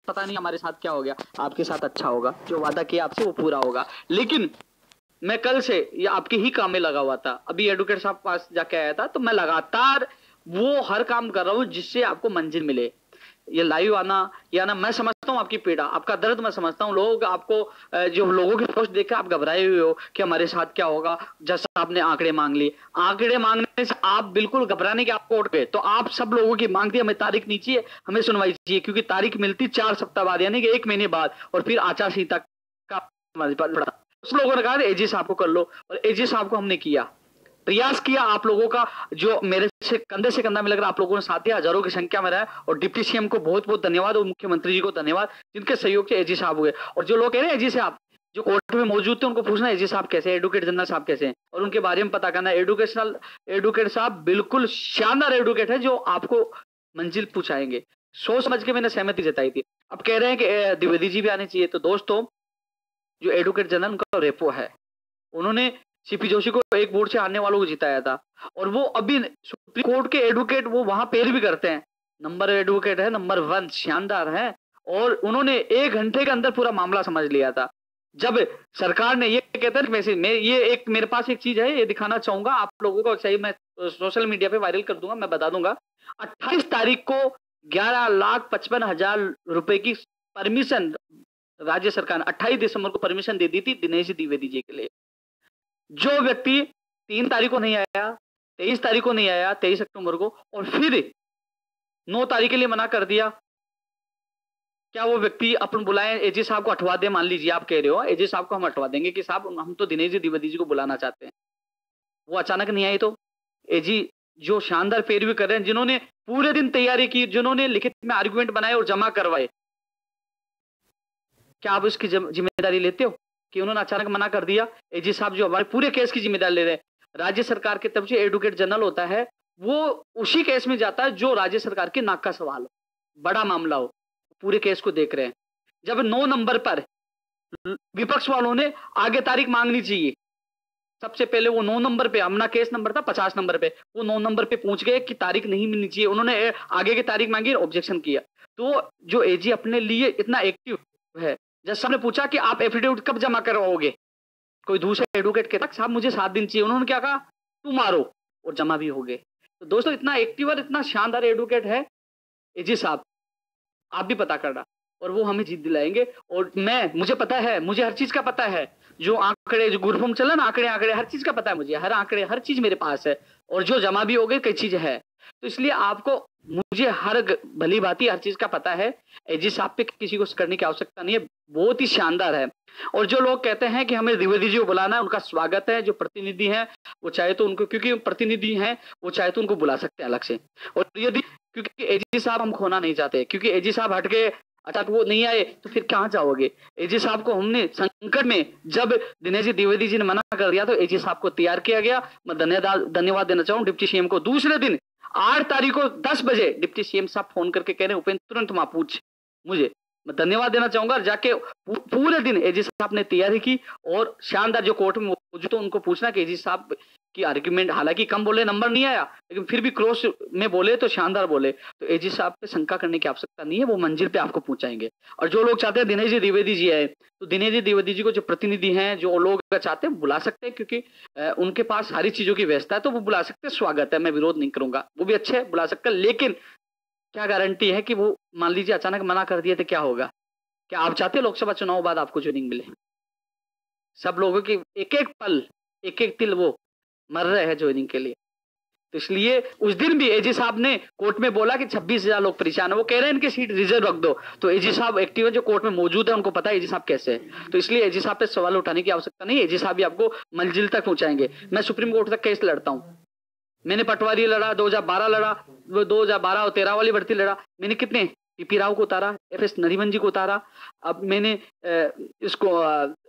पता नहीं हमारे साथ क्या हो गया, आपके साथ अच्छा होगा, जो वादा किया आपसे वो पूरा होगा। लेकिन मैं कल से ये आपके ही काम में लगा हुआ था, अभी एडवोकेट साहब पास जाके आया था, तो मैं लगातार वो हर काम कर रहा हूँ जिससे आपको मंजिल मिले। ये लाइव आना, ये आना, मैं समझता हूँ आपकी पीड़ा, आपका दर्द मैं समझता हूँ। लोग आपको जो लोगों की पोस्ट देख के आप घबराए हुए हो कि हमारे साथ क्या होगा, जैसा आपने आंकड़े मांग लिए। आंकड़े मांगने से आप बिल्कुल घबराने के आप कोर्ट गए, तो आप सब लोगों की मांग थी हमें तारीख नहीं चाहिए, हमें सुनवाई चाहिए, क्योंकि तारीख मिलती 4 सप्ताह बाद, यानी कि 1 महीने बाद, और फिर आचार संहिता का पड़ा। उस लोगों ने कहा एजी साहब को कर लो, और एजी साहब को हमने किया, प्रयास किया। आप लोगों का जो मेरे से कंधा मिला, आप लोगों ने साथ दिया, हजारों की संख्या में रहा, और डिप्टी सीएम को बहुत बहुत धन्यवाद, और मुख्यमंत्री जी को धन्यवाद, जिनके सहयोग से एजी साहब हुए। और जो लोग कह रहे हैं एजी साहब जो कोर्ट में मौजूद थे, उनको पूछना एजी साहब कैसे, एडवोकेट जनरल साहब कैसे हैं, और उनके बारे में पता करना। एडवोकेट साहब बिल्कुल शानदार एडवोकेट है, जो आपको मंजिल पूछाएंगे। सोच समझ के मैंने सहमति जताई थी। अब कह रहे हैं कि द्विवेदी जी भी आने चाहिए। तो दोस्तों, जो एडवोकेट जनरल उनका रेपो है, उन्होंने सीपी जोशी को एक वोट से हारने वालों को जिताया था, और वो अभी सुप्रीम कोर्ट के एडवोकेट वो वहां पेर भी करते हैं। नंबर एडवोकेट है, नंबर 1, शानदार है, और उन्होंने 1 घंटे के अंदर पूरा मामला समझ लिया था। जब सरकार ने ये कहते हैं वैसे मैं ये एक मेरे पास एक चीज है, ये दिखाना चाहूंगा आप लोगों को, चाहिए मैं सोशल मीडिया पे वायरल कर दूंगा, मैं बता दूंगा। 28 तारीख को 11,55,000 रुपए की परमिशन राज्य सरकार ने 28 दिसंबर को परमिशन दे दी थी दिनेश द्विवेदी जी के लिए। जो व्यक्ति 3 तारीख को नहीं आया, 23 तारीख को नहीं आया, 23 अक्टूबर को, और फिर 9 तारीख के लिए मना कर दिया, क्या वो व्यक्ति अपन बुलाएं एजी साहब को हटवा दे? मान लीजिए आप कह रहे हो एजी साहब को हम हटवा देंगे कि साहब हम तो दिनेश द्विवेदी जी को बुलाना चाहते हैं, वो अचानक नहीं आए, तो एजी जो शानदार पैरवी कर रहे हैं, जिन्होंने पूरे दिन तैयारी की, जिन्होंने लिखित में आर्गुमेंट बनाए और जमा करवाए, क्या आप इसकी जिम्मेदारी लेते हो कि उन्होंने अचानक मना कर दिया? एजी साहब जो हमारे पूरे केस की जिम्मेदारी ले रहे हैं, राज्य सरकार की तरफ से एडवोकेट जनरल होता है, वो उसी केस में जाता है जो राज्य सरकार के नाक का सवाल हो, बड़ा मामला हो, पूरे केस को देख रहे हैं। जब 9 नंबर पर विपक्ष वालों ने आगे तारीख मांगनी चाहिए, सबसे पहले वो 9 नंबर पे, अपना केस नंबर था 50 नंबर पे, वो 9 नंबर पे पहुंच गए कि तारीख नहीं मिलनी चाहिए, उन्होंने आगे की तारीख मांगी, ऑब्जेक्शन किया। तो जो एजी अपने लिए इतना एक्टिव है, जज साहब ने पूछा कि आप एफिडेविट कब जमा करवाओगे, कोई दूसरे एडवोकेट के तक, साहब मुझे 7 दिन चाहिए, उन्होंने क्या कहा, तुम मारो, और जमा भी हो गए। तो दोस्तों, इतना एक्टिव और इतना शानदार एडवोकेट है एजी साहब, आप भी पता करना, और वो हमें जीत दिलाएंगे। और मुझे पता है, मुझे हर चीज का पता है, जो आंकड़े, जो गुरफम चला ना, आंकड़े हर चीज का पता है मुझे, हर आंकड़े, हर चीज मेरे पास है, और जो जमा भी हो गई कई चीज है। तो इसलिए आपको मुझे हर भली भांति हर चीज का पता है। एजी साहब पे किसी को करने की आवश्यकता नहीं है, बहुत ही शानदार है। और जो लोग कहते हैं कि हमें द्विवेदी जी को बुलाना है, उनका स्वागत है। जो प्रतिनिधि हैं वो चाहे तो उनको, क्योंकि प्रतिनिधि हैं, वो चाहे तो उनको बुला सकते हैं अलग से। और यदि, क्योंकि एजी साहब हम खोना नहीं चाहते, क्योंकि एजी साहब हट के अचानक वो नहीं आए तो फिर कहाँ जाओगे? एजी साहब को हमने संकट में, जब दिनेश द्विवेदी जी ने मना कर दिया, तो एजी साहब को तैयार किया गया। मैं धन्यवाद देना चाहूँ डिप्टी सीएम को। दूसरे दिन 8 तारीख को 10 बजे डिप्टी सीएम साहब फोन करके कह रहे हैं उपेंद्र तुरंत वहां पूछ मुझे, मैं धन्यवाद देना चाहूंगा। जाके पूरे दिन एजी साहब ने तैयारी की, और शानदार जो कोर्ट में मौजूद, तो उनको पूछना कि एजी साहब की आर्ग्यूमेंट, हालांकि कम बोले, नंबर नहीं आया, लेकिन फिर भी क्रॉस में बोले तो शानदार बोले। तो एजी साहब पे शंका करने की आवश्यकता नहीं है, वो मंजिल पे आपको पहुंचाएंगे। और जो लोग चाहते हैं दिनेश द्विवेदी जी आए, तो दिनेश द्विवेदी जी को जो प्रतिनिधि हैं, जो लोग चाहते हैं बुला सकते हैं, क्योंकि उनके पास सारी चीजों की व्यवस्था है, तो वो बुला सकते हैं, स्वागत है, मैं विरोध नहीं करूंगा, वो भी अच्छे बुला सकते हैं। लेकिन क्या गारंटी है कि वो, मान लीजिए अचानक मना कर दिया तो क्या होगा? क्या आप चाहते हैं लोकसभा चुनाव बाद आपको ज्वाइनिंग मिले? सब लोगों की एक एक पल, एक एक तिल वो मर रहे हैं ज्वाइनिंग के लिए। तो इसलिए उस दिन भी एजी साहब ने कोर्ट में बोला कि 26,000 लोग परेशान है, वो कह रहे हैं इनकी सीट रिजर्व रख दो। तो एजी साहब एक्टिव है, जो कोर्ट में मौजूद है, उनको पता है एजी साहब कैसे है। तो इसलिए एजी साहब पे सवाल उठाने की आवश्यकता नहीं है, एजी साहब भी आपको मंजिल तक पहुंचाएंगे। मैं सुप्रीम कोर्ट तक केस लड़ता हूँ, मैंने पटवारी लड़ा, 2012 लड़ा, 2012 और 13 वाली भर्ती लड़ा, मैंने कितने पीपी राव को उतारा, एफएस नरीमन जी को उतारा, अब मैंने इसको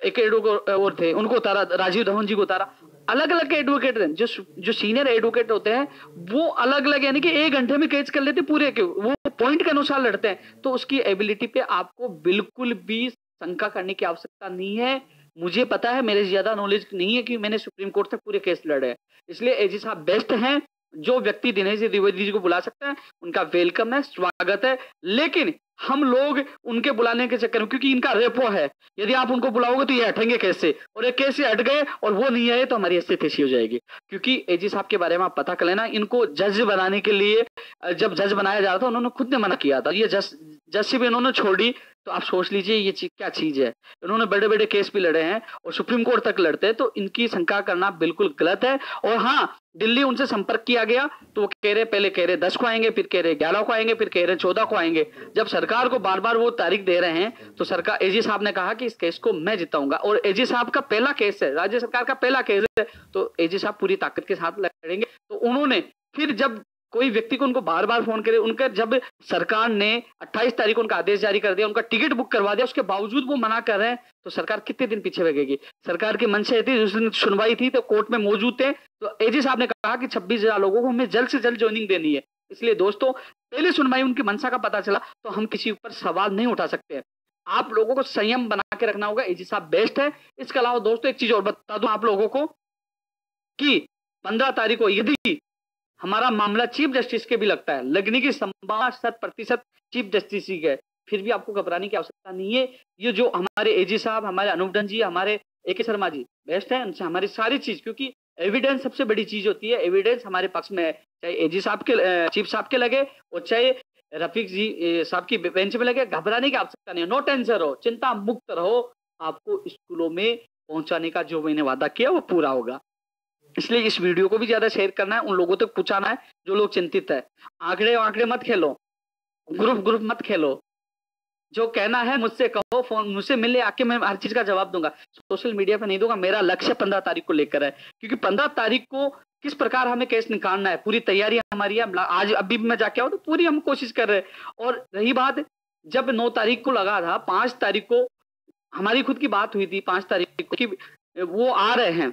एक एडवोकेट और थे उनको उतारा, राजीव धवन जी को उतारा। अलग अलग एडवोकेट हैं, जो सीनियर एडवोकेट होते हैं वो अलग अलग, यानी कि 1 घंटे में केस कर लेते पूरे के, वो पॉइंट के अनुसार लड़ते हैं। तो उसकी एबिलिटी पे आपको बिल्कुल भी शंका करने की आवश्यकता नहीं है। मुझे पता है, मेरे ज्यादा नॉलेज नहीं है कि मैंने सुप्रीम कोर्ट तक पूरे केस लड़े हैं, इसलिए एजी साहब बेस्ट हैं। जो व्यक्ति दिनेश द्विवेदी जी को बुला सकते हैं, उनका वेलकम है, स्वागत है। लेकिन हम लोग उनके बुलाने के चक्कर में, क्योंकि इनका रेपो है, यदि आप उनको बुलाओगे तो ये हटेंगे कैसे, और एक केस से हट गए और वो नहीं आए तो हमारी हैसियत ऐसी हो जाएगी। क्योंकि एजी साहब के बारे में आप पता कर लेना, इनको जज बनाने के लिए जब जज बनाया जा रहा था उन्होंने खुद ने मना किया था, ये जज भी इन्होंने छोड़ी। तो आप सोच लीजिए ये क्या चीज है। इन्होंने बड़े बड़े केस भी लड़े हैं और सुप्रीम कोर्ट तक लड़ते हैं, तो इनकी शंका करना बिल्कुल गलत है। और हाँ, दिल्ली उनसे संपर्क किया गया तो वो कह रहे, पहले कह रहे 10 को आएंगे, फिर कह रहे 11 को आएंगे, फिर कह रहे 14 को आएंगे। जब सरकार को बार बार वो तारीख दे रहे हैं तो सरकार, एजी साहब ने कहा कि इस केस को मैं जिताऊंगा, और एजी साहब का पहला केस है, राज्य सरकार का पहला केस है, तो एजी साहब पूरी ताकत के साथ लड़ेंगे। तो उन्होंने फिर जब कोई व्यक्ति को उनको बार बार फोन करे, उनका जब सरकार ने 28 तारीख को उनका आदेश जारी कर दिया, उनका टिकट बुक करवा दिया, उसके बावजूद वो मना कर रहे हैं, तो सरकार कितने दिन पीछे लगेगी। सरकार की मंशा थी, उस दिन सुनवाई थी तो कोर्ट में मौजूद थे, तो एजी साहब ने कहा कि 26,000 लोगों को हमें जल्द से जल्द ज्वाइनिंग देनी है। इसलिए दोस्तों, पहले सुनवाई उनकी मंशा का पता चला तो हम किसी ऊपर सवाल नहीं उठा सकते। आप लोगों को संयम बना के रखना होगा, एजी साहब बेस्ट है। इसके अलावा दोस्तों एक चीज और बता दूं आप लोगों को कि 15 तारीख को यदि हमारा मामला चीफ जस्टिस के भी लगता है, लगने की संभावना 100% चीफ जस्टिस की है, फिर भी आपको घबराने की आवश्यकता नहीं है। ये जो हमारे एजी साहब, हमारे अनूप धन जी, हमारे AK शर्मा जी बेस्ट है, उनसे हमारी सारी चीज, क्योंकि एविडेंस सबसे बड़ी चीज होती है, एविडेंस हमारे पक्ष में है, चाहे एजी साहब के चीफ साहब के लगे और चाहे रफीक जी साहब की बेंच में लगे, घबराने की आवश्यकता नहीं है। नो टेंशन रहो, चिंता मुक्त रहो, आपको स्कूलों में पहुंचाने का जो मैंने वादा किया वो पूरा होगा। इसलिए इस वीडियो को भी ज्यादा शेयर करना है, उन लोगों तक पहुंचाना है जो लोग चिंतित है। आंकड़े मत खेलो, ग्रुप मत खेलो, जो कहना है मुझसे कहो, फोन मुझसे मिलने आके मैं हर चीज का जवाब दूंगा, सोशल मीडिया पे नहीं दूंगा। मेरा लक्ष्य 15 तारीख को लेकर है, क्योंकि 15 तारीख को किस प्रकार हमें केस निकालना है, पूरी तैयारी हमारी है। आज अभी भी मैं जाके आओ तो पूरी हम कोशिश कर रहे हैं। और रही बात, जब 9 तारीख को लगा था, 5 तारीख को हमारी खुद की बात हुई थी, 5 तारीख को कि वो आ रहे हैं,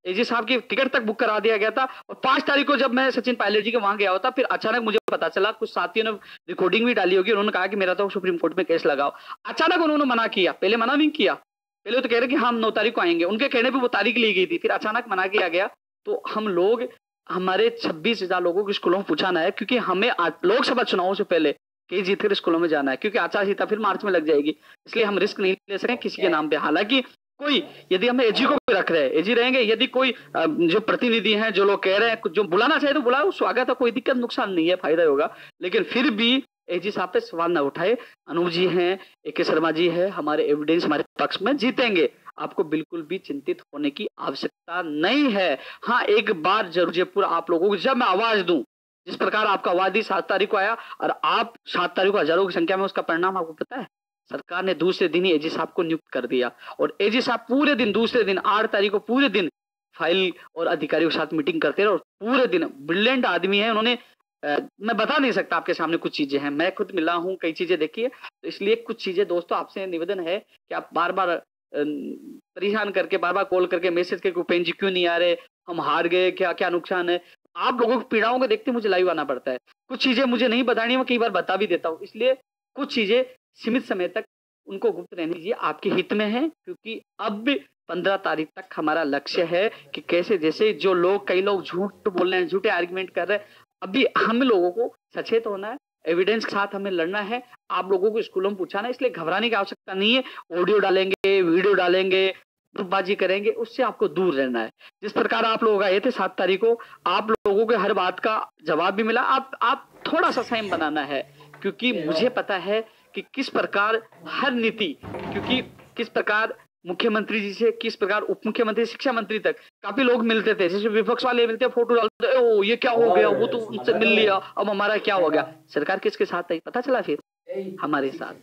एजी साहब की टिकट तक बुक करा दिया गया था। और 5 तारीख को जब मैं सचिन पायलट जी के वहां गया होता, फिर अचानक मुझे पता चला, कुछ साथियों ने रिकॉर्डिंग भी डाली होगी, उन्होंने कहा कि मेरा तो सुप्रीम कोर्ट में केस लगाओ। अचानक उन्होंने मना किया, पहले मना नहीं किया, पहले तो कह रहे कि हम 9 तारीख को आएंगे, उनके कहने पर वो तारीख ली गई थी, फिर अचानक मना किया गया। तो हम लोग, हमारे 26,000 लोगों को स्कूलों में पहुंचाना है, क्योंकि हमें लोकसभा चुनावों से पहले केस जीत कर स्कूलों में जाना है, क्योंकि आचार संहिता फिर मार्च में लग जाएगी। इसलिए हम रिस्क नहीं ले सकें किसी के नाम पे। हालांकि कोई, यदि हम एजी को भी रख रहे हैं, एजी रहेंगे, यदि कोई जो प्रतिनिधि हैं, जो लोग कह रहे हैं, जो बुलाना चाहे तो बुलाओ, स्वागत है, कोई दिक्कत नुकसान नहीं है, फायदा होगा। लेकिन फिर भी एजी साहब पे सवाल ना उठाए। अनूप जी हैं, AK शर्मा जी है, हमारे एविडेंस हमारे पक्ष में जीतेंगे, आपको बिल्कुल भी चिंतित होने की आवश्यकता नहीं है। हाँ, एक बार जरूर जयपुर आप लोगों को जब मैं आवाज दूं, जिस प्रकार आपका आवाज दी 7 तारीख को आया, और आप 7 तारीख को हजारों की संख्या में, उसका परिणाम आपको पता है, सरकार ने दूसरे दिन ही एजी साहब को नियुक्त कर दिया। और एजी साहब पूरे दिन, दूसरे दिन 8 तारीख को पूरे दिन फाइल और अधिकारियों के साथ मीटिंग करते रहे, और पूरे दिन ब्रिलियंट आदमी है। उन्होंने मैं बता नहीं सकता आपके सामने, कुछ चीजें हैं, मैं खुद मिला हूं, कई चीजें देखी है, तो इसलिए कुछ चीजें दोस्तों आपसे निवेदन है कि आप बार बार परेशान करके, बार बार कॉल करके मैसेज करके, उपेंद्र जी क्यों नहीं आ रहे, हम हार गए, क्या क्या नुकसान है, आप लोगों की पीड़ाओं को देखते मुझे लाइव आना पड़ता है। कुछ चीजें मुझे नहीं बतानी, मैं कई बार बता भी देता हूँ, इसलिए कुछ चीजें सीमित समय तक उनको गुप्त रहने दीजिए, आपके हित में है। क्योंकि अब 15 तारीख तक हमारा लक्ष्य है कि कैसे, जैसे जो लोग, कई लोग झूठ बोल रहे हैं, झूठे आर्गुमेंट कर रहे हैं, अभी हम लोगों को सचेत होना है, एविडेंस के साथ हमें लड़ना है, आप लोगों को स्कूलों में पूछाना है। इसलिए घबराने की आवश्यकता नहीं है। ऑडियो डालेंगे, वीडियो डालेंगे, ग्रुपबाजी करेंगे, उससे आपको दूर रहना है। जिस प्रकार आप लोग आए थे 7 तारीख को, आप लोगों के हर बात का जवाब भी मिला। आप थोड़ा सा संयम बनाना है, क्योंकि मुझे पता है कि किस प्रकार हर नीति, क्योंकि किस प्रकार मुख्यमंत्री जी से, किस प्रकार उप मुख्यमंत्री, शिक्षा मंत्री तक काफी लोग मिलते थे, जैसे विपक्ष वाले मिलते, फोटो डालते, ओ ये क्या हो गया, वो तो उनसे मिल लिया, अब हमारा क्या हो गया। सरकार किसके साथ आई पता चला, फिर हमारे साथ,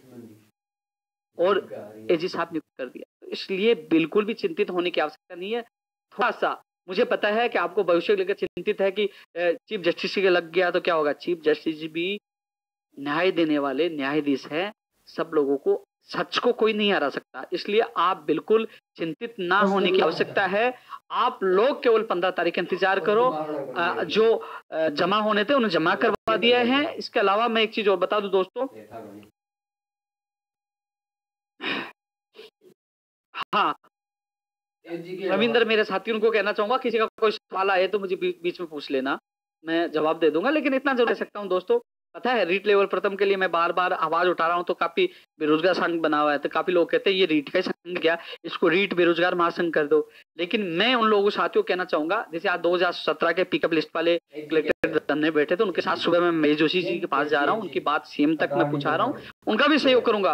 और एजी साहब ने कर दिया। तो इसलिए बिल्कुल भी चिंतित होने की आवश्यकता नहीं है। थोड़ा सा मुझे पता है कि आपको भविष्य को लेकर चिंतित है कि चीफ जस्टिस के लग गया तो क्या होगा। चीफ जस्टिस भी न्याय देने वाले न्यायाधीश है, सब लोगों को, सच को कोई नहीं हरा सकता। इसलिए आप बिल्कुल चिंतित ना होने की आवश्यकता है। आप लोग केवल 15 तारीख इंतजार करो। जो जमा होने थे उन्हें जमा करवा दिए हैं। इसके अलावा मैं एक चीज और बता दूं दोस्तों, हाँ, रविंदर मेरे साथियों को कहना चाहूंगा, किसी का कोई सवाल आए तो मुझे बीच में पूछ लेना, मैं जवाब दे दूंगा। लेकिन इतना जरूर कह सकता हूं दोस्तों पता है रीट लेवल प्रथम के लिए मैं बार बार आवाज उठा रहा हूँ, तो काफी बेरोजगार संघ बना हुआ है, तो काफी लोग कहते हैं ये रीट का संघ क्या, इसको रीट बेरोजगार महासंघ कर दो। लेकिन मैं उन लोगों साथियों को कहना चाहूंगा, जैसे आज 2017 के पिकअप लिस्ट वाले कलेक्टर धरने बैठे थे, उनके साथ सुबह मैं महेश जोशी जी के पास जा रहा हूँ, उनकी बात सीएम तक मैं पूछा रहा हूँ, उनका भी सहयोग करूंगा।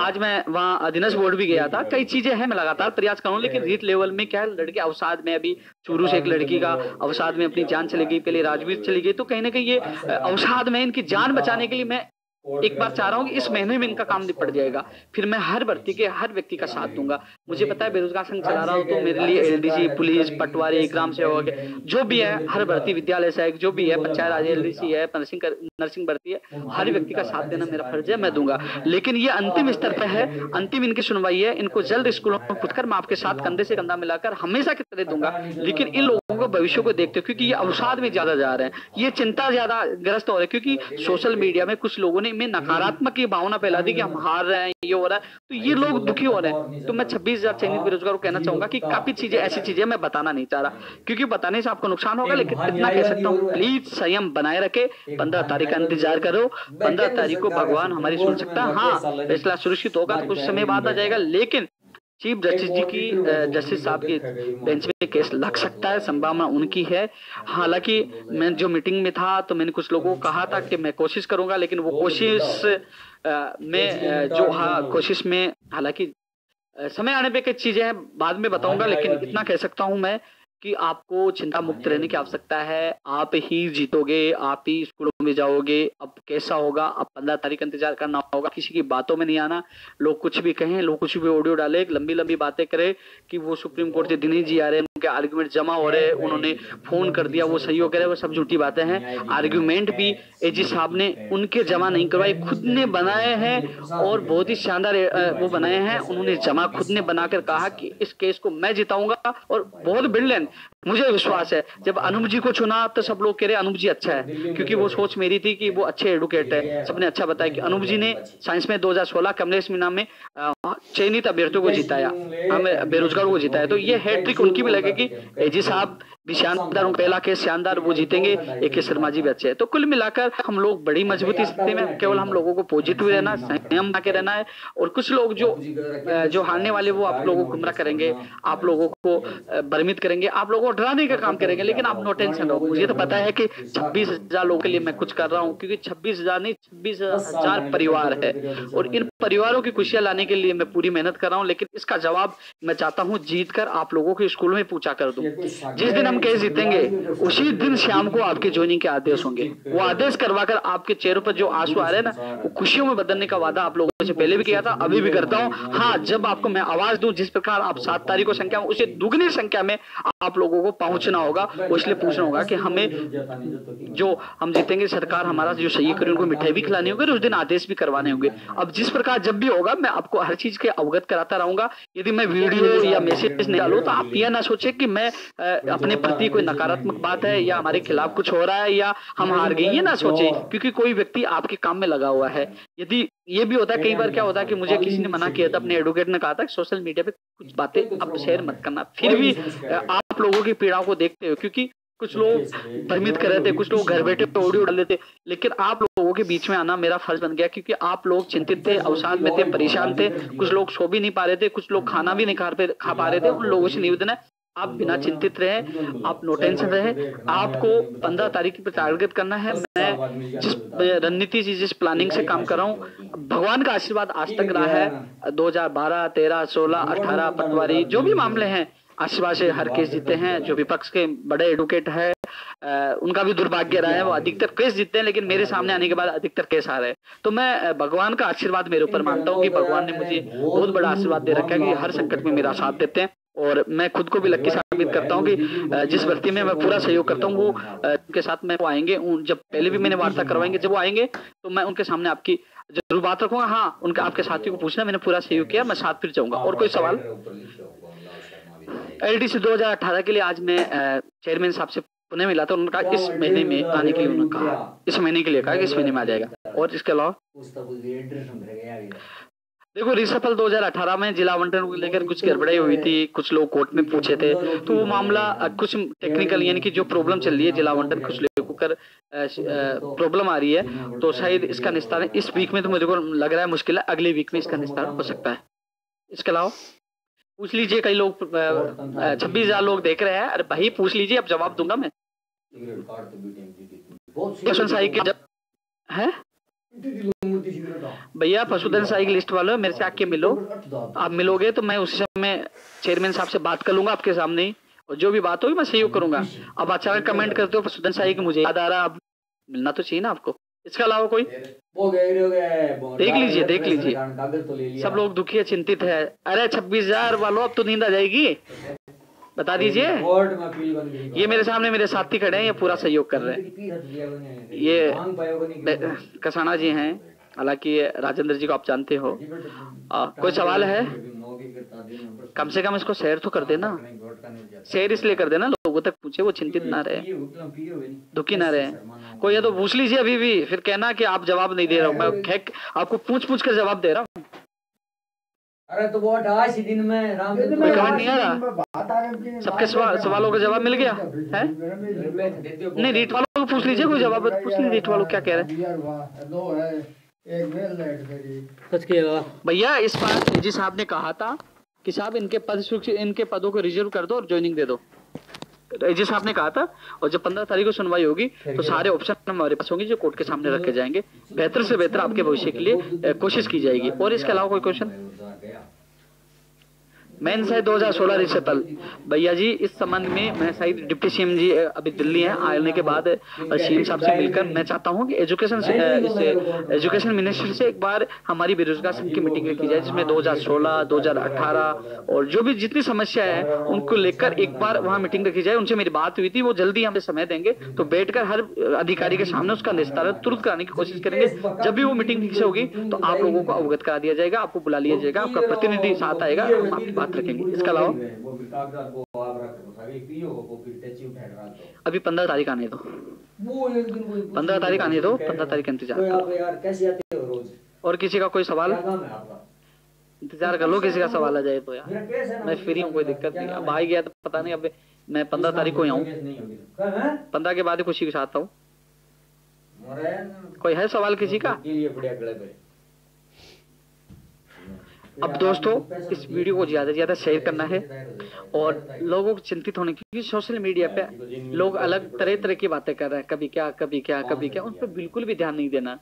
आज मैं वहाँ अधीनस्थ बोर्ड भी गया था, कई चीजें हैं, मैं लगातार प्रयास करूँ, लेकिन रीट लेवल में क्या है, लड़के अवसाद में, अभी चूरू से एक लड़की का अवसाद में अपनी जान चली गई, पहले राजवीर चली गई, तो कहीं ना कहीं ये अवसाद में इनकी जान बचाने के लिए मैं एक बार चाह रहा हूँ कि इस महीने में इनका काम निपट जाएगा, फिर मैं हर भर्ती के हर व्यक्ति का साथ दूंगा। मुझे पता है बेरोजगार संघ चला रहा हूँ, तो मेरे लिए एलडीसी, पुलिस, पटवारी, ग्राम सेवक, जो भी है, हर भर्ती, विद्यालय सहायक, जो भी है, पंचायत राज, एलडीसी है, नर्सिंग भर्ती है, हर व्यक्ति का साथ देना मेरा फर्ज है, मैं दूंगा। लेकिन ये अंतिम स्तर पर है, अंतिम इनकी सुनवाई है, इनको जल्द स्कूलों में पुटकर मैं आपके साथ कंधे से कंधा मिलाकर हमेशा की तरह दूंगा। लेकिन इन लोगों को भविष्य को देखते हो, क्योंकि ये अवसाद में ज्यादा जा रहे हैं, ये चिंता ज्यादा ग्रस्त हो रहे हैं, क्योंकि सोशल मीडिया में कुछ लोगों ने में नकारात्मक की भावना फैला दी कि हम हार रहे हैं, ये हो रहा है, तो ये लोग दुखी हो रहे हैं। तो मैं 26,000 चयनित बेरोजगारों को कहना चाहूंगा कि काफी चीजें, ऐसी चीजें मैं बताना नहीं चाह रहा, क्योंकि बताने से आपको नुकसान होगा, लेकिन इतना कह सकता हूँ, प्लीज संयम बनाए रखे, 15 तारीख का इंतजार करो, 15 तारीख को भगवान हमारी सुन सकता है। हाँ, फैसला सुरक्षित होगा तो कुछ समय बाद आ जाएगा, लेकिन चीफ जस्टिस जी की, जस्टिस साहब की बेंच में केस लग सकता है, संभावना उनकी है। हालांकि मैं जो मीटिंग में था, तो मैंने कुछ लोगों को कहा था कि मैं कोशिश करूंगा, लेकिन वो कोशिश में जो, हाँ, कोशिश में, हालांकि समय आने पे कुछ चीजें हैं, बाद में बताऊंगा, लेकिन इतना कह सकता हूं मैं कि आपको चिंता मुक्त रहने की आवश्यकता है, आप ही जीतोगे, आप ही स्कूलों में जाओगे। अब कैसा होगा, अब 15 तारीख का इंतजार करना होगा, किसी की बातों में नहीं आना। लोग कुछ भी कहें, लोग कुछ भी ऑडियो डाले, लंबी लंबी बातें करें कि वो सुप्रीम कोर्ट से दिनेश जी आ रहे हैं, उनके आर्ग्यूमेंट जमा हो रहे हैं, उन्होंने फोन कर दिया, वो सहयोग करे, वो सब झूठी बातें हैं। आर्ग्यूमेंट भी एजी साहब ने उनके जमा नहीं करवाए, खुद ने बनाए हैं, और बहुत ही शानदार वो बनाए हैं, उन्होंने जमा खुद ने बनाकर कहा कि इस केस को मैं जिताऊंगा, और बहुत ब्रिलियंट, मुझे विश्वास है। जब अनूप जी को चुना तो सब लोग कह रहे अनूप जी अच्छा है, क्योंकि वो सोच मेरी थी कि वो अच्छे एडवोकेट है, सबने अच्छा बताया कि अनूप जी ने साइंस में 2016 कमलेश मीना में चयनित अभ्यर्थियों को जिताया, हमें बेरोजगारों को जिताया, तो ये हैट्रिक उनकी भी लगेगी। एजी साहब भी शानदार, पहला केस शानदार, वो जीतेंगे, AK शर्मा जी भी अच्छे है। तो कुल मिलाकर हम लोग बड़ी मजबूती स्थिति में, केवल हम लोगों को पॉजिटिव रहना, संयम बना के रहना है, और कुछ लोग जो हारने वाले, वो आप लोगों को गुमराह करेंगे, आप लोगों को भ्रमित करेंगे, आप लोगों को डराने का काम करेंगे, लेकिन आप नो टेंशन रहो। मुझे तो पता है कि 26,000 लोगों के लिए मैं कुछ कर रहा हूँ, क्योंकि 26,000 नहीं, 26,000 परिवार है, और इन परिवारों की खुशियां लाने के लिए मैं पूरी मेहनत कर रहा हूँ। लेकिन इसका जवाब मैं चाहता हूँ जीत कर आप लोगों के स्कूल में पूछा कर दूं। जिस दिन हम केस जीतेंगे, उसी दिन शाम को आपके ज्वाइनिंग के आदेश होंगे, वो आदेश करवाकर आपके चेहरों पर जो आंसू आ रहे हैं ना, वो खुशियों में बदलने का वादा आप लोगों से पहले भी किया था, अभी भी करता हूँ। हाँ, जब आपको मैं आवाज दूं, जिस प्रकार आप 7 तारीख को संख्या में, उसे दुगनी संख्या में आप लोगों को पहुंचना होगा। वो इसलिए पूछना होगा कि हमें जो हम जीतेंगे, सरकार हमारा जो सही करें, उनको मिठाई भी खिलानी होगी, उस दिन आदेश भी करवाने होंगे। अब जिस प्रकार जब भी होगा, मैं आपको हर चीज के अवगत कराता रहूंगा। यदि मैं वीडियो या मैसेज निकालूं, तो आप यह ना सोचे कि मैं अपने प्रति कोई नकारात्मक बात है, या हमारे खिलाफ कुछ हो रहा है, या हम हार गए, ये ना सोचे, क्योंकि कोई व्यक्ति आपके काम में लगा हुआ है। यदि ये भी होता है, कई बार क्या होता है कि मुझे किसी ने मना किया था, अपने एडवोकेट ने कहा था कि सोशल मीडिया पे कुछ बातें अब शेयर मत करना, फिर भी आप लोगों की पीड़ाओं को देखते हो, क्योंकि कुछ लोग भ्रमित कर रहे थे, कुछ लोग घर बैठे ऑडियो डाल देते, लेकिन आप लोगों के बीच में आना मेरा फर्ज बन गया, क्योंकि आप लोग चिंतित थे, अवसाद में थे, परेशान थे, कुछ लोग सो भी नहीं पा रहे थे, कुछ लोग खाना भी नहीं खा पा रहे थे। उन लोगों से निवेदन है, आप बिना चिंतित रहे, आप नो टेंशन रहे। आपको 15 तारीख पर टारगेट करना है। मैं जिस रणनीति से, जिस प्लानिंग से काम कर रहा हूँ, भगवान का आशीर्वाद आज तक रहा है। 2012, 13, 16, 18 पटवारी जो भी मामले हैं, आशीर्वाद से हर केस जीते हैं। जो विपक्ष के बड़े एडवोकेट है, उनका भी दुर्भाग्य रहा है, वो अधिकतर केस जीतते हैं, लेकिन मेरे सामने आने के बाद अधिकतर केस आ रहे हैं। तो मैं भगवान का आशीर्वाद मेरे ऊपर मानता हूँ कि भगवान ने मुझे बहुत बड़ा आशीर्वाद दे रखा है कि हर संकट में मेरा साथ देते हैं। और मैं खुद को भी लक्की साबित करता हूँ कि जिस भर्ती में मैं पूरा सहयोग करता हूँ, वो उनके साथ मैं वो आएंगे, जब पहले भी मैंने वार्ता करवाएंगे, जब वो आएंगे तो मैं उनके सामने आपकी जरूर बात रखूंगा। हाँ, उनके आपके साथियों को पूछना, मैंने पूरा सहयोग किया, मैं साथ फिर जाऊंगा। और कोई सवाल? LDC 2018 के लिए आज मैं चेयरमैन साहब से पुणे मिला था, उन्होंने कहा इस महीने में आने के लिए, उन्होंने कहा इस महीने के लिए, कहा कि इस महीने में आ जाएगा। और इसके अलावा देखो रिसफल 2018 में जिला आवंटन को लेकर कुछ गड़बड़ाई हुई थी, कुछ लोग कोर्ट में पूछे थे, तो वो मामला कुछ टेक्निकल यानी कि जो प्रॉब्लम चल रही है जिला आवंटन कुछ लोगों को कर प्रॉब्लम आ रही है, तो शायद इसका निस्तारण इस वीक में, तो मुझे को लग रहा है मुश्किल है, अगले वीक में इसका निस्तारण हो सकता है। इसके अलावा पूछ लीजिए, कई लोग 26,000 लोग देख रहे हैं। अरे भाई पूछ लीजिए, अब जवाब दूंगा मैं। साई के जब है भैया पशुधन साई की लिस्ट वालों, मेरे से आके मिलो, आप मिलोगे तो मैं उसी समय चेयरमैन साहब से बात कर लूंगा आपके सामने ही, और जो भी बात होगी मैं सहयोग करूंगा। अब अचानक कमेंट करते हो पशुधन साई की, मुझे याद आ रहा, अब मिलना तो चाहिए ना आपको। इसके अलावा कोई देख लीजिए, सब लोग दुखी है, चिंतित है। अरे 26,000 वालों, अब तो नींद आ जाएगी, बता दीजिए। ये मेरे सामने मेरे साथी खड़े हैं, ये पूरा सहयोग कर रहे हैं। ये कसाना जी हैं, हालांकि राजेंद्र जी को आप जानते हो। कोई सवाल है? कम से कम इसको शेयर तो कर देना, शेयर इसलिए कर देना लोगों तक पूछे, वो चिंतित ना रहे, दुखी ना रहे। कोई है तो पूछ लीजिए अभी भी, फिर कहना कि आप जवाब नहीं दे रहा हूँ, मैं आपको पूछ कर जवाब दे रहा हूँ। अरे तो वो 28 दिन में राम नहीं आ रहा, सबके सवालों का जवाब मिल गया है? नहीं, रीट वालों को पूछ लीजिए, कोई जवाब पूछ लीजिए, रीट वालों क्या कह रहे हैं। भैया इस बार जी साहब ने कहा था कि साहब इनके पदों को रिजर्व कर दो और ज्वाइनिंग दे दो, एजी साहब ने कहा था। और जब 15 तारीख को सुनवाई होगी तो सारे ऑप्शन हमारे पास होंगे जो कोर्ट के सामने रखे जाएंगे, बेहतर से बेहतर आपके भविष्य के लिए कोशिश की जाएगी। और इसके अलावा कोई क्वेश्चन? मैन शायद 2016 रिसेपल भैया जी, इस संबंध में मैं शायद डिप्टी सीएम जी अभी दिल्ली हैं, आने के बाद सीएम साहब से मिलकर मैं चाहता हूं कि एजुकेशन मिनिस्टर से एक बार हमारी बेरोजगार संघ की मीटिंग रखी जाए, जिसमें 2016, 2018 और जो भी जितनी समस्या है उनको लेकर एक बार वहां मीटिंग रखी जाए। उनसे मेरी बात हुई थी, वो जल्दी हमें समय देंगे, तो बैठकर हर अधिकारी के सामने उसका निस्तारण तुरंत कराने की कोशिश करेंगे। जब भी वो मीटिंग फिक्स होगी तो आप लोगों को अवगत करा दिया जाएगा, आपको बुला लिया जाएगा, आपका प्रतिनिधि साथ आएगा, हम आपकी बात रखेंगे। इसके अलावा अभी 15 तारीख आने दो, 15 तारीख आने दो, 15 तारीख का इंतजार करो। और किसी का कोई सवाल? इंतजार कर लो, किसी का सवाल आ जाए तो यार मैं फ्री हूँ, कोई दिक्कत नहीं। अब आ गया तो पता नहीं, अब मैं 15 तारीख को आऊँ, 15 के बाद ही खुशी के साथ आऊँ। कोई है सवाल किसी का? अब दोस्तों इस वीडियो को ज्यादा से ज्यादा शेयर करना है और लोगों को चिंतित होने, क्योंकि सोशल मीडिया पे लोग अलग तरह तरह की बातें कर रहे हैं, कभी क्या कभी क्या कभी क्या, उन पर बिल्कुल भी ध्यान नहीं देना।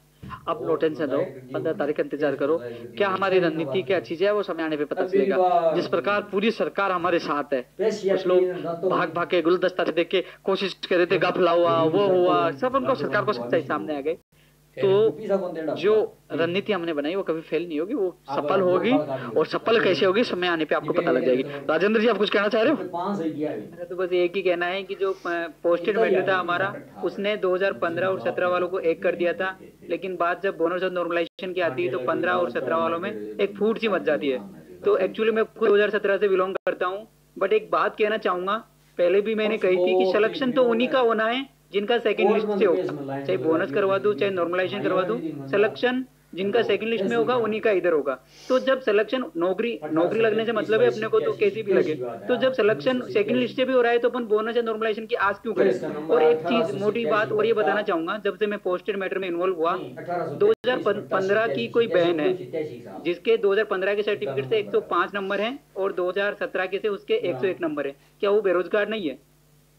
आप नो टेंशन रहो, 15 तारीख का इंतजार करो। क्या हमारी रणनीति क्या चीज है वो समय आने पे पता चलेगा। जिस प्रकार पूरी सरकार हमारे साथ है, कुछ लोग भाग भाग के गुलदस्ता देख के कोशिश कर रहे थे, गफला हुआ, वो हुआ, सब उनको सरकार को सच्चाई सामने आ गई। तो जो रणनीति हमने बनाई वो कभी फेल नहीं होगी, वो सफल होगी, और सफल कैसे होगी समय आने पे आपको पता लग जाएगी। राजेंद्र जी आप कुछ कहना चाह रहे हो? तो बस एक ही कहना है कि जो पोस्टेड मेटर था हमारा, उसने 2015 और 17 वालों को एक कर दिया था, लेकिन बात जब बोनस और नॉर्मलाइजेशन की आती है तो 15 और 17 वालों में एक फूट सी मच जाती है। तो एक्चुअली मैं खुद 2017 से बिलोंग करता हूँ, बट एक बात कहना चाहूंगा, पहले भी मैंने कही थी कि सिलेक्शन तो उन्हीं का होना है जिनका सेकंड लिस्ट से होगा, चाहे बोनस करवा दूं चाहे नॉर्मलाइजेशन करवा दूं, सिलेक्शन जिनका सेकंड लिस्ट में होगा उन्हीं का इधर होगा। तो जब सिलेक्शन नौकरी लगने से मतलब है अपने को, तो कैसी भी लगे, तो जब सिलेक्शन सेकंड लिस्ट से भी हो रहा है तो अपन बोनस या नॉर्मलाइजेशन की आस क्यों करें। और एक चीज मोटी बात और ये बताना चाहूंगा, जब से मैं पोस्टेड मैटर में इन्वॉल्व हुआ, 2015 की कोई बहन है जिसके 2015 के सर्टिफिकेट से 105 नंबर है और 2017 के से उसके 101 नंबर है, क्या वो बेरोजगार नहीं है?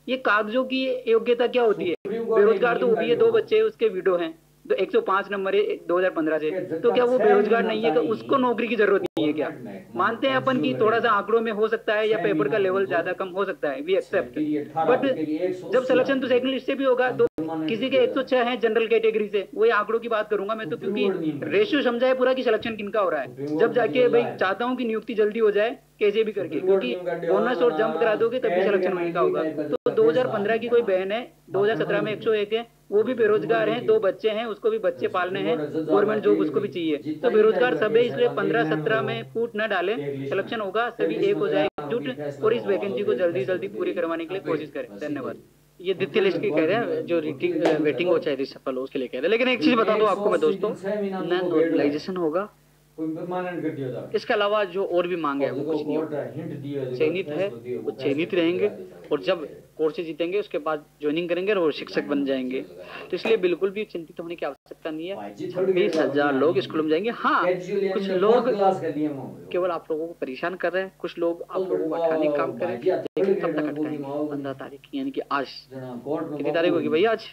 ये कागजों की योग्यता क्या होती है? बेरोजगार तो वो भी है, 2 बच्चे उसके विडो हैं, तो 105 नंबर है 2015 से, तो क्या वो बेरोजगार नहीं है? उसको नौकरी की जरूरत नहीं है क्या? मानते हैं अपन की थोड़ा सा आंकड़ों में हो सकता है या पेपर का लेवल ज्यादा कम हो सकता है, वी एक्सेप्ट, बट जब सिलेक्शन तो सेकंड लिस्ट से भी होगा, तो किसी के 106 है जनरल कैटेगरी से, वही आंकड़ों की बात करूंगा मैं तो, क्योंकि रेशियो समझा है पूरा कि सिलेक्शन किनका हो रहा है। जब जाके भाई चाहता हूँ कि नियुक्ति जल्दी हो जाए कैसे भी करके, क्योंकि बोनस और जंप करा दोगे तभी सिलेक्शन उनका होगा। तो 2015 की कोई बहन है, 2017 में 101 है, वो भी बेरोजगार हैं, 2 बच्चे हैं, उसको भी बच्चे पालने हैं, गवर्नमेंट जॉब उसको भी चाहिए, तो बेरोजगार सब है, इसलिए 15-17 में फूट न डाले, सिलेक्शन होगा, सभी एक हो जाए एकजुट और इस वैकेंसी को जल्दी जल्दी पूरी करवाने के लिए कोशिश करें। धन्यवाद। ये द्वितीय लिस्ट की कह रहे हैं, जो वेटिंग हो चाहे रिसफल हो उसके लिए कह रहे हैं। लेकिन एक चीज बता दूं आपको मैं दोस्तों, ना नॉर्मलाइजेशन होगा कोई परमानेंट कर दिया था। इसके अलावा जो और भी मांगे है वो कुछ नहीं होगा। चयनित है वो चयनित रहेंगे और जब कोर्स जीतेंगे उसके बाद ज्वाइनिंग करेंगे और शिक्षक बन जाएंगे। तो इसलिए बिल्कुल भी चिंतित होने की आवश्यकता नहीं है। 20,000 लोग स्कूल में जाएंगे। हाँ, कुछ लोग केवल आप लोगों को परेशान कर रहे हैं, कुछ लोग आप लोगों को अटकाने का काम कर रहे हैं, लेकिन कब तक अटकाएंगे? 15 तारीख यानी कि आज कितनी तारीख होगी भैया? आज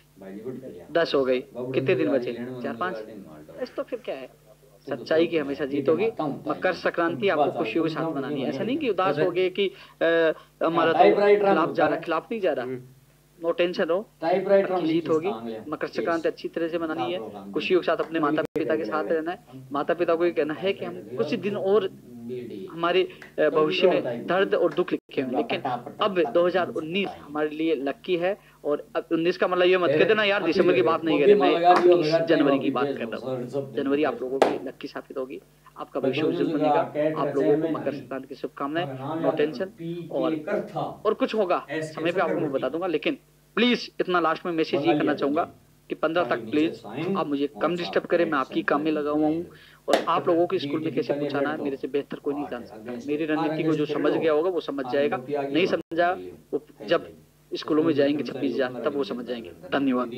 10 हो गई, कितने दिन बचे? 4-5। इस तो फिर क्या है, सच्चाई की हमेशा जीत होगी। मकर संक्रांति आपको खुशियों के साथ मनानी है। ऐसा नहीं कि उदास हो गए कि हमारा तो खिलाफ जा रहा, खिलाफ नहीं जा रहा। नो टेंशन हो, अच्छी जीत होगी। मकर संक्रांति अच्छी तरह से मनानी है, खुशियों के साथ अपने माता पिता के साथ रहना है। माता पिता को ये कहना है कि हम कुछ दिन और हमारे भविष्य में दर्द और दुख लिखे हैं, लेकिन अब 2019 हमारे लिए लक्की है। और अब 19 का मतलब ये मत कह देना यार दिसंबर की बात नहीं कर रहे, मैं जनवरी की बात कर रहा हूँ। जनवरी आप लोगों की लक्की साबित होगी, आपका भविष्य उज्जवल बनेगा। आप लोगों को मकर संक्रांति की शुभकामनाएं। No tension. और कुछ होगा समय पे आपको मैं बता दूंगा, लेकिन प्लीज इतना लास्ट में मैसेज ये करना चाहूंगा कि 15 तक प्लीज आप मुझे कम डिस्टर्ब करें। मैं आपकी काम में लगा हुआ हूँ और आप लोगों को स्कूल में कैसे पहुंचाना है मेरे से बेहतर कोई नहीं जान सकता। मेरी रणनीति को जो समझ गया होगा वो समझ जाएगा, नहीं समझा वो जब स्कूलों में जाएंगे 26,000 तब वो समझ जाएंगे। धन्यवाद।